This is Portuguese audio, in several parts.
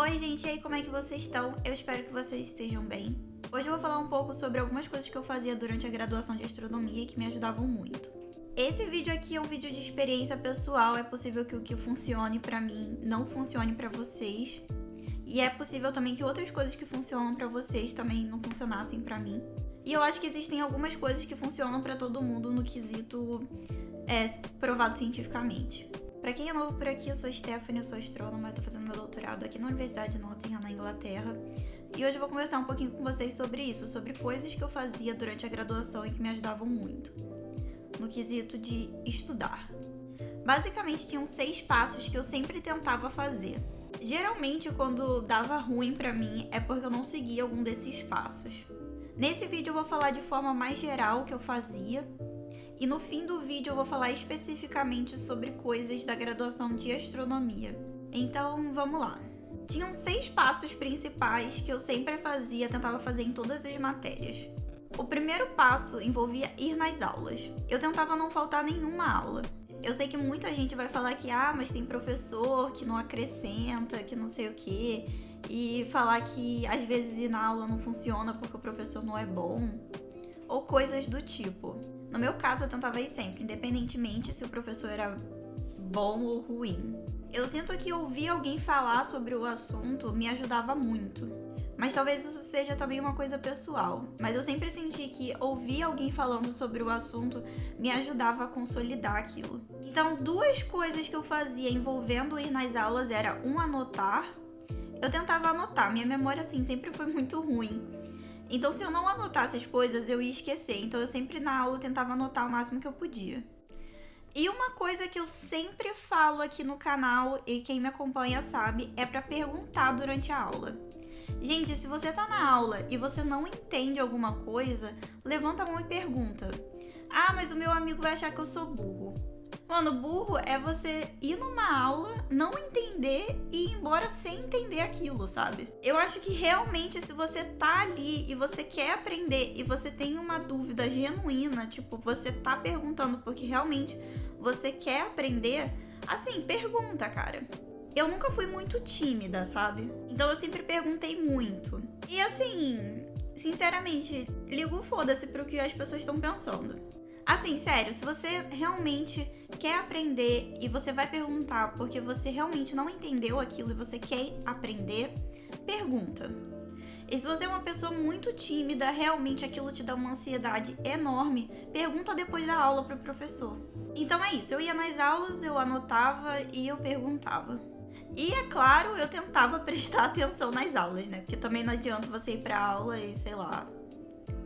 Oi gente, e aí, como é que vocês estão? Eu espero que vocês estejam bem. Hoje eu vou falar um pouco sobre algumas coisas que eu fazia durante a graduação de astronomia e que me ajudavam muito. Esse vídeo aqui é um vídeo de experiência pessoal, é possível que o que funcione pra mim não funcione pra vocês. E é possível também que outras coisas que funcionam pra vocês também não funcionassem pra mim. E eu acho que existem algumas coisas que funcionam pra todo mundo no quesito provado cientificamente. Pra quem é novo por aqui, eu sou Stephanie, eu sou astrônoma, eu tô fazendo meu doutorado aqui na Universidade de Nottingham, na Inglaterra. E hoje eu vou conversar um pouquinho com vocês sobre isso, sobre coisas que eu fazia durante a graduação e que me ajudavam muito, no quesito de estudar. Basicamente, tinham 6 passos que eu sempre tentava fazer. Geralmente, quando dava ruim pra mim, é porque eu não seguia algum desses passos. Nesse vídeo eu vou falar de forma mais geral o que eu fazia, e no fim do vídeo eu vou falar especificamente sobre coisas da graduação de astronomia. Então, vamos lá. Tinham 6 passos principais que eu sempre fazia, tentava fazer em todas as matérias. O primeiro passo envolvia ir nas aulas. Eu tentava não faltar nenhuma aula. Eu sei que muita gente vai falar que, mas tem professor que não acrescenta, que não sei o quê, e falar que às vezes ir na aula não funciona porque o professor não é bom, ou coisas do tipo. No meu caso, eu tentava ir sempre, independentemente se o professor era bom ou ruim. Eu sinto que ouvir alguém falar sobre o assunto me ajudava muito. Mas talvez isso seja também uma coisa pessoal. Mas eu sempre senti que ouvir alguém falando sobre o assunto me ajudava a consolidar aquilo. Então, 2 coisas que eu fazia envolvendo ir nas aulas era anotar. Eu tentava anotar, minha memória assim sempre foi muito ruim. Então, se eu não anotasse as coisas, eu ia esquecer. Então, eu sempre na aula tentava anotar o máximo que eu podia. E uma coisa que eu sempre falo aqui no canal, e quem me acompanha sabe, é pra perguntar durante a aula. Gente, se você tá na aula e você não entende alguma coisa, levanta a mão e pergunta. Mas o meu amigo vai achar que eu sou burro. Mano, burro é você ir numa aula, não entender e ir embora sem entender aquilo, sabe? Eu acho que realmente se você tá ali e você quer aprender e você tem uma dúvida genuína, tipo, você tá perguntando porque realmente você quer aprender, assim, pergunta, cara. Eu nunca fui muito tímida, sabe? Então eu sempre perguntei muito. E assim, sinceramente, ligo foda-se pro que as pessoas estão pensando. Assim, sério, se você realmente quer aprender e você vai perguntar porque você realmente não entendeu aquilo e você quer aprender, pergunta. E se você é uma pessoa muito tímida, realmente aquilo te dá uma ansiedade enorme, pergunta depois da aula pro professor. Então é isso, eu ia nas aulas, eu anotava e eu perguntava. E é claro, eu tentava prestar atenção nas aulas, né? Porque também não adianta você ir pra aula e, sei lá,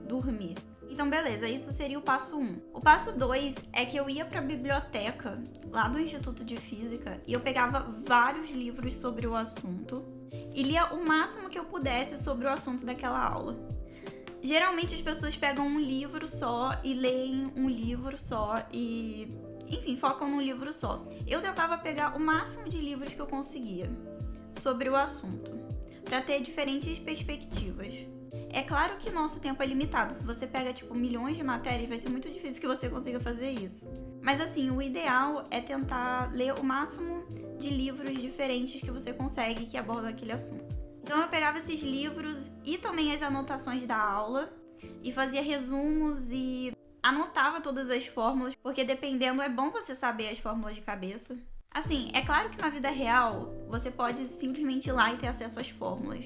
dormir. Então, beleza, isso seria o passo 1. O passo 2 é que eu ia pra biblioteca, lá do Instituto de Física, e eu pegava vários livros sobre o assunto e lia o máximo que eu pudesse sobre o assunto daquela aula. Geralmente as pessoas pegam um livro só e leem um livro só e, enfim, focam num livro só. Eu tentava pegar o máximo de livros que eu conseguia sobre o assunto, pra ter diferentes perspectivas. É claro que nosso tempo é limitado. Se você pega, milhões de matérias, vai ser muito difícil que você consiga fazer isso. Mas, assim, o ideal é tentar ler o máximo de livros diferentes que você consegue que abordam aquele assunto. Então, eu pegava esses livros e também as anotações da aula e fazia resumos e anotava todas as fórmulas, porque dependendo, é bom você saber as fórmulas de cabeça. Assim, é claro que na vida real, você pode simplesmente ir lá e ter acesso às fórmulas.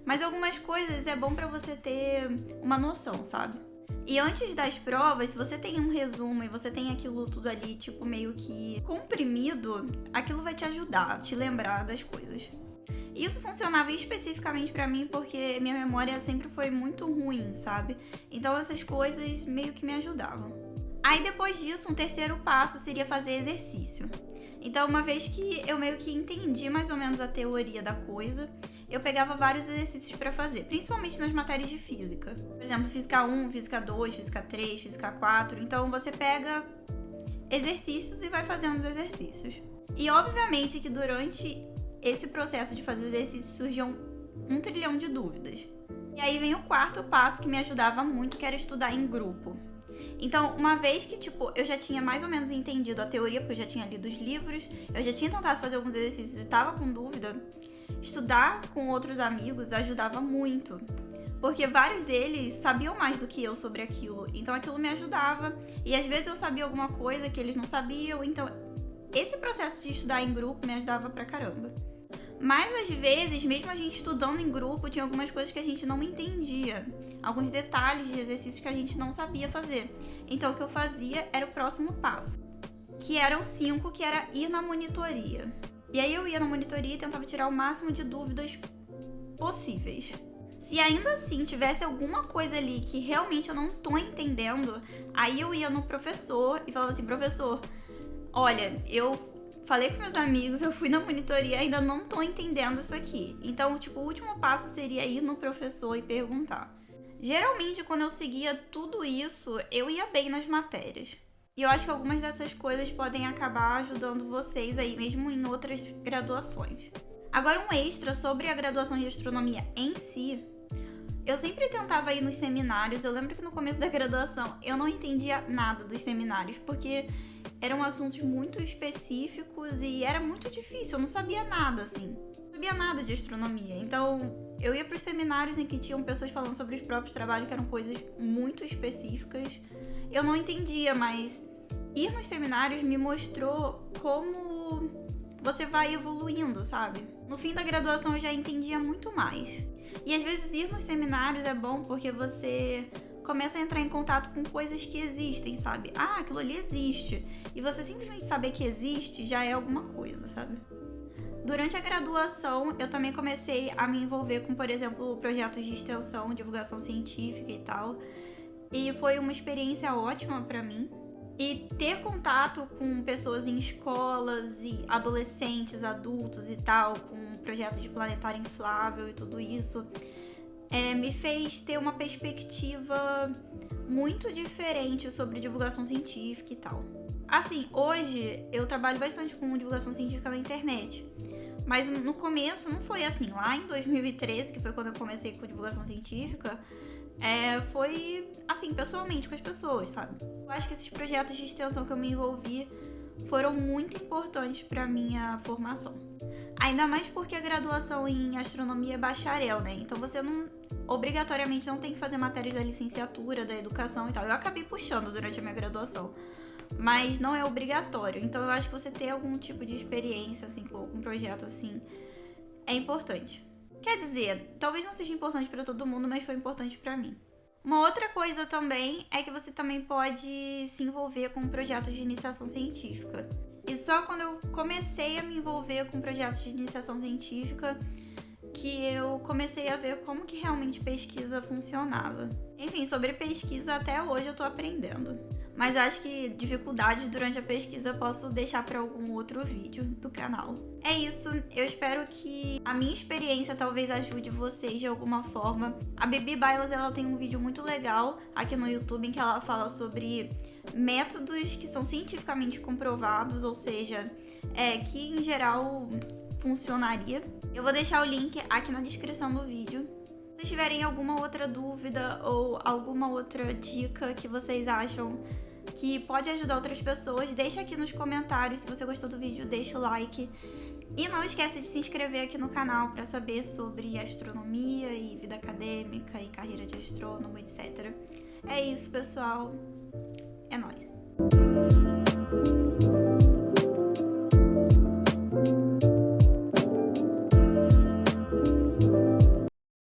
Mas algumas coisas é bom pra você ter uma noção, sabe? E antes das provas, se você tem um resumo e você tem aquilo tudo ali, meio que comprimido, aquilo vai te ajudar a te lembrar das coisas. E isso funcionava especificamente pra mim porque minha memória sempre foi muito ruim, sabe? Então essas coisas meio que me ajudavam. Aí depois disso, um terceiro passo seria fazer exercício. Então, uma vez que eu meio que entendi mais ou menos a teoria da coisa, eu pegava vários exercícios pra fazer, principalmente nas matérias de física. Por exemplo, física 1, física 2, física 3, física 4. Então, você pega exercícios e vai fazendo os exercícios. E, obviamente, que durante esse processo de fazer exercícios surgiam 1 trilhão de dúvidas. E aí vem o quarto passo que me ajudava muito, que era estudar em grupo. Então, uma vez que, eu já tinha mais ou menos entendido a teoria, porque eu já tinha lido os livros, eu já tinha tentado fazer alguns exercícios e tava com dúvida, estudar com outros amigos ajudava muito. Porque vários deles sabiam mais do que eu sobre aquilo. Então aquilo me ajudava. E às vezes eu sabia alguma coisa que eles não sabiam. Então esse processo de estudar em grupo me ajudava pra caramba. Mas às vezes, mesmo a gente estudando em grupo, tinha algumas coisas que a gente não entendia. Alguns detalhes de exercícios que a gente não sabia fazer. Então o que eu fazia era o próximo passo. Que eram 5, que era ir na monitoria. E aí eu ia na monitoria e tentava tirar o máximo de dúvidas possíveis. Se ainda assim tivesse alguma coisa ali que realmente eu não tô entendendo, aí eu ia no professor e falava assim, professor, olha, eu falei com meus amigos, eu fui na monitoria, ainda não tô entendendo isso aqui. Então, tipo, o último passo seria ir no professor e perguntar. Geralmente, quando eu seguia tudo isso, eu ia bem nas matérias. E eu acho que algumas dessas coisas podem acabar ajudando vocês aí, mesmo em outras graduações. Agora, um extra sobre a graduação de astronomia em si. Eu sempre tentava ir nos seminários. Eu lembro que no começo da graduação eu não entendia nada dos seminários, porque eram assuntos muito específicos e era muito difícil. Eu não sabia nada, assim. Não sabia nada de astronomia. Então, eu ia para os seminários em que tinham pessoas falando sobre os próprios trabalhos, que eram coisas muito específicas. Eu não entendia, mas ir nos seminários me mostrou como você vai evoluindo, sabe? No fim da graduação eu já entendia muito mais. E às vezes ir nos seminários é bom porque você começa a entrar em contato com coisas que existem, sabe? Ah, aquilo ali existe. E você simplesmente saber que existe já é alguma coisa, sabe? Durante a graduação, eu também comecei a me envolver com, por exemplo, projetos de extensão, divulgação científica e tal. E foi uma experiência ótima pra mim. E ter contato com pessoas em escolas e adolescentes, adultos e tal, com projeto de planetário inflável e tudo isso, me fez ter uma perspectiva muito diferente sobre divulgação científica e tal. Assim, hoje eu trabalho bastante com divulgação científica na internet, mas no começo não foi assim. Lá em 2013, que foi quando eu comecei com divulgação científica, foi assim, pessoalmente com as pessoas, sabe? Eu acho que esses projetos de extensão que eu me envolvi foram muito importantes para minha formação. Ainda mais porque a graduação em astronomia é bacharel, né? Então você não obrigatoriamente não tem que fazer matérias da licenciatura, da educação e tal. Eu acabei puxando durante a minha graduação, mas não é obrigatório. Então eu acho que você ter algum tipo de experiência assim com algum projeto assim é importante. Quer dizer, talvez não seja importante para todo mundo, mas foi importante para mim. Uma outra coisa também é que você também pode se envolver com projetos de iniciação científica. E só quando eu comecei a me envolver com projetos de iniciação científica que eu comecei a ver como que realmente pesquisa funcionava. Enfim, sobre pesquisa até hoje eu tô aprendendo. Mas acho que dificuldades durante a pesquisa eu posso deixar para algum outro vídeo do canal. É isso, eu espero que a minha experiência talvez ajude vocês de alguma forma. A Bibi Bailas, ela tem um vídeo muito legal aqui no YouTube em que ela fala sobre métodos que são cientificamente comprovados, ou seja, que em geral funcionaria. Eu vou deixar o link aqui na descrição do vídeo. Se vocês tiverem alguma outra dúvida ou alguma outra dica que vocês acham que pode ajudar outras pessoas, deixa aqui nos comentários. Se você gostou do vídeo, deixa o like. E não esquece de se inscrever aqui no canal para saber sobre astronomia e vida acadêmica e carreira de astrônomo, etc. É isso, pessoal. É nóis.